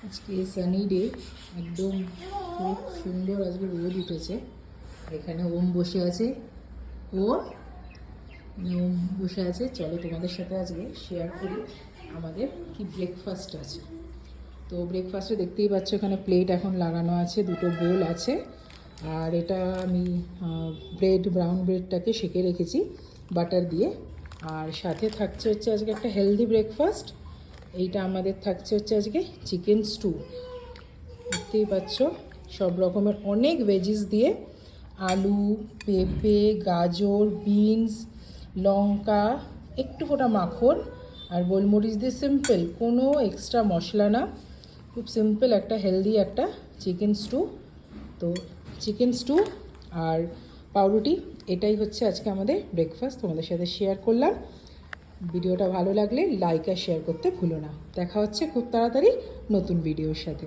আজকে sunny day, একদম খুব সুন্দর আজকে রোদ উঠেছে। এখানে ওম বসে আছে, ওম বসে আছে। চলো তোমাদের সাথে আজকে শেয়ার করি আমাদের কি ব্রেকফাস্ট আছে। তো ব্রেকফাস্টে দেখতেই পাচ্ছ এখানে প্লেট এখন লাগানো আছে, দুটো বোল আছে। আর এটা আমি ব্রাউন ব্রেডটাকে সেঁকে রেখেছি বাটার দিয়ে। আর সাথে থাকছে হচ্ছে আজকে একটা হেলদি ব্রেকফাস্ট। এইটা আমাদের থাকছে হচ্ছে আজকে চিকেন স্টু। দেখতেই পাচ্ছ সব রকমের অনেক ভেজিস দিয়ে, আলু, পেঁপে, গাজর, বিনস, লঙ্কা, একটু ফোটা মাখন আর গোলমরিচ দিয়ে সিম্পল, কোনো এক্সট্রা মশলা না, খুব সিম্পল একটা হেলদি একটা চিকেন স্টু। তো চিকেন স্টু আর পাউরুটি, এটাই হচ্ছে আজকে আমাদের ব্রেকফাস্ট, তোমাদের সাথে শেয়ার করলাম। ভিডিওটা ভালো লাগলে লাইক আর শেয়ার করতে ভুলো না। দেখা হচ্ছে খুব তাড়াতাড়ি নতুন ভিডিওর সাথে।